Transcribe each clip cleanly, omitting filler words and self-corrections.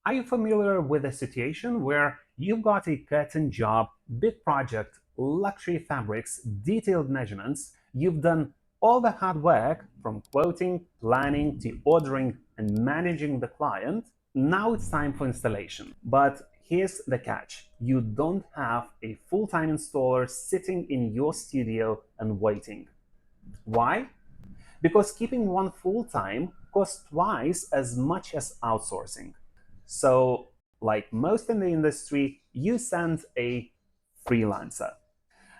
Are you familiar with a situation where you've got a curtain job, big project, luxury fabrics, detailed measurements? You've done all the hard work from quoting, planning to ordering and managing the client. Now it's time for installation. But here's the catch. You don't have a full-time installer sitting in your studio and waiting. Why? Because keeping one full-time costs twice as much as outsourcing. So, like most in the industry, you send a freelancer.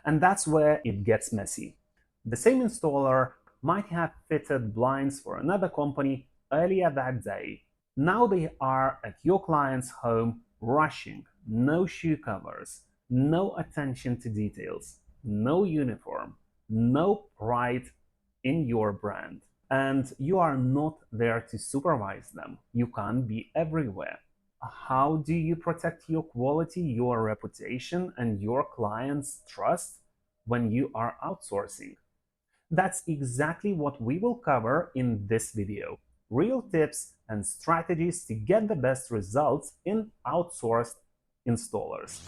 And that's where it gets messy. The same installer might have fitted blinds for another company earlier that day. Now they are at your client's home rushing, no shoe covers, no attention to details, no uniform, no pride in your brand. And you are not there to supervise them. You can't be everywhere. How do you protect your quality, your reputation, and your clients' trust when you are outsourcing? That's exactly what we will cover in this video. Real tips and strategies to get the best results in outsourced installers.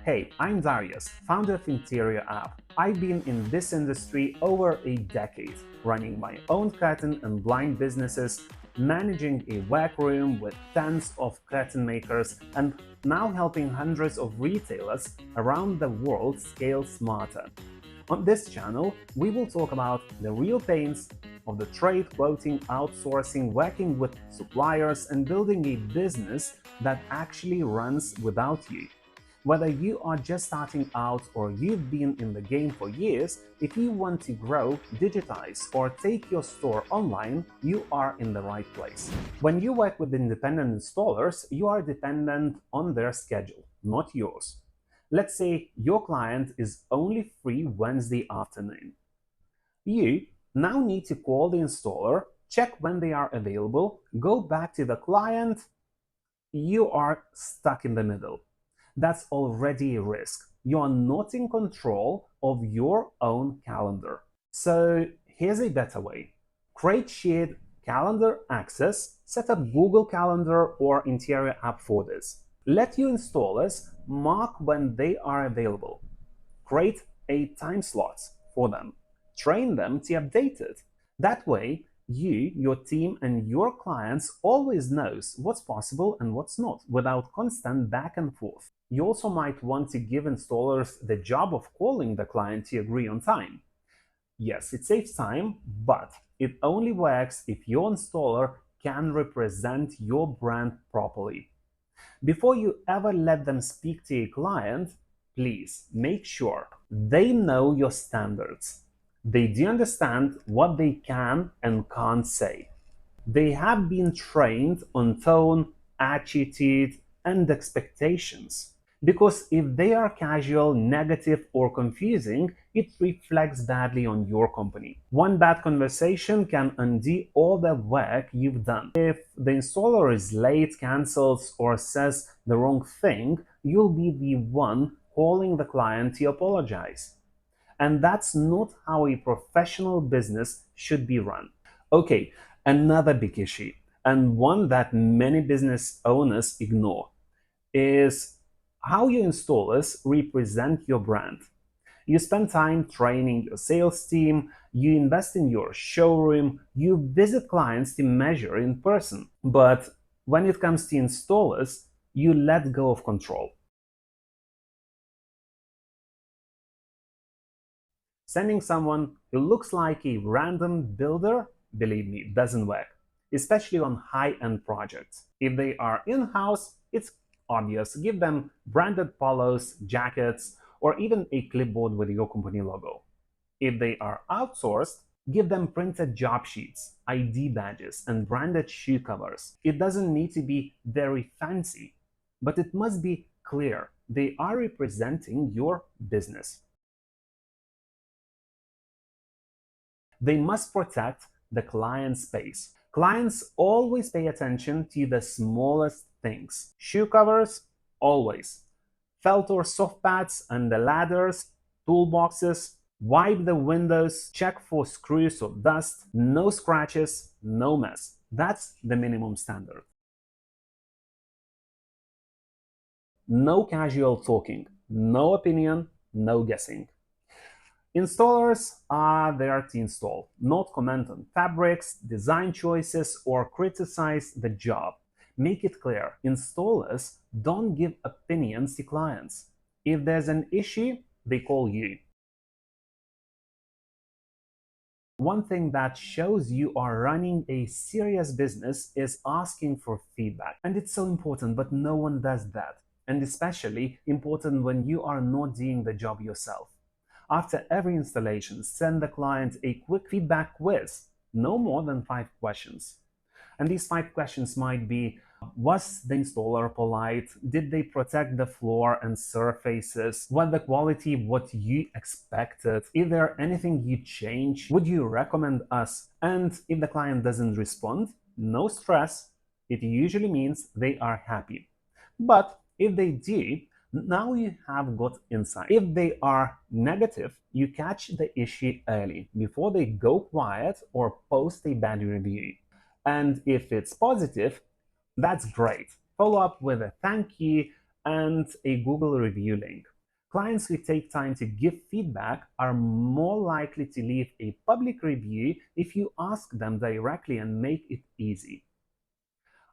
Hey, I'm Darius, founder of Interior App. I've been in this industry over a decade, running my own curtain and blind businesses, managing a workroom with tens of curtain makers, and now helping hundreds of retailers around the world scale smarter. On this channel, we will talk about the real pains of the trade, quoting, outsourcing, working with suppliers, and building a business that actually runs without you. Whether you are just starting out or you've been in the game for years, if you want to grow, digitize, or take your store online, you are in the right place. When you work with independent installers, you are dependent on their schedule, not yours. Let's say your client is only free Wednesday afternoon. You now need to call the installer, check when they are available, go back to the client. You are stuck in the middle. That's already a risk. You are not in control of your own calendar. So here's a better way. Create shared calendar access, set up Google Calendar or Interior App for this. Let your installers mark when they are available. Create a time slot for them. Train them to update it. That way, you, your team, and your clients always knows what's possible and what's not, without constant back and forth. You also might want to give installers the job of calling the client to agree on time. Yes, it saves time, but it only works if your installer can represent your brand properly. Before you ever let them speak to a client, please make sure they know your standards. They do understand what they can and can't say. They have been trained on tone, attitude, and expectations. Because if they are casual, negative, or confusing, it reflects badly on your company. One bad conversation can undo all the work you've done. If the installer is late, cancels, or says the wrong thing, you'll be the one calling the client to apologize. And that's not how a professional business should be run. Okay, another big issue, and one that many business owners ignore, is how your installers represent your brand. You spend time training your sales team, you invest in your showroom, you visit clients to measure in person. But when it comes to installers, you let go of control. Sending someone who looks like a random builder, believe me, doesn't work, especially on high-end projects. If they are in-house, it's obvious. Give them branded polos, jackets, or even a clipboard with your company logo. If they are outsourced, give them printed job sheets, ID badges, and branded shoe covers. It doesn't need to be very fancy, but it must be clear they are representing your business. They must protect the client's space. Clients always pay attention to the smallest things. Shoe covers, always. Felt or soft pads and the ladders, toolboxes, Wipe the windows, check for screws or dust, no scratches, no mess. That's the minimum standard. No casual talking, no opinion, no guessing. Installers are there to install, not comment on fabrics, design choices, or criticize the job. Make it clear, installers don't give opinions to clients. If there's an issue, they call you. One thing that shows you are running a serious business is asking for feedback. And it's so important, but no one does that. And especially important when you are not doing the job yourself. After every installation, send the client a quick feedback quiz, no more than 5 questions. And these 5 questions might be: was the installer polite? Did they protect the floor and surfaces? Was the quality what you expected? Is there anything you change? Would you recommend us? And if the client doesn't respond, no stress. It usually means they are happy. But if they do, now you have got insight. If they are negative, you catch the issue early before they go quiet or post a bad review. And if it's positive, that's great. Follow up with a thank you and a Google review link. Clients who take time to give feedback are more likely to leave a public review if you ask them directly and make it easy.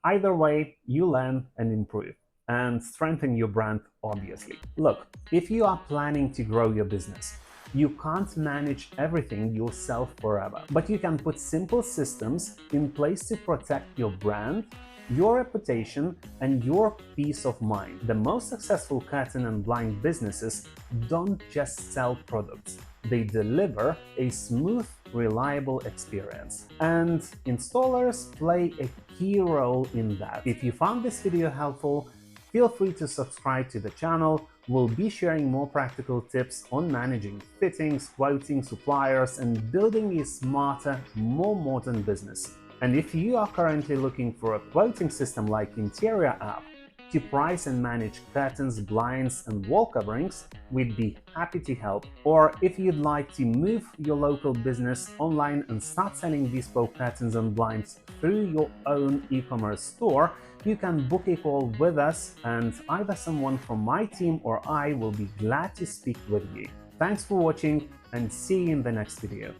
Either way, you learn and improve and strengthen your brand, obviously. Look, if you are planning to grow your business, you can't manage everything yourself forever, but you can put simple systems in place to protect your brand, your reputation, and your peace of mind. The most successful curtain and blind businesses don't just sell products, they deliver a smooth, reliable experience. And installers play a key role in that. If you found this video helpful, feel free to subscribe to the channel. We'll be sharing more practical tips on managing fittings, quoting, suppliers, and building a smarter, more modern business. And if you are currently looking for a quoting system like Interior app to price and manage curtains, blinds, and wall coverings, we'd be happy to help. Or if you'd like to move your local business online and start selling bespoke curtains and blinds through your own e-commerce store, you can book a call with us, and either someone from my team or I will be glad to speak with you. Thanks for watching, and see you in the next video.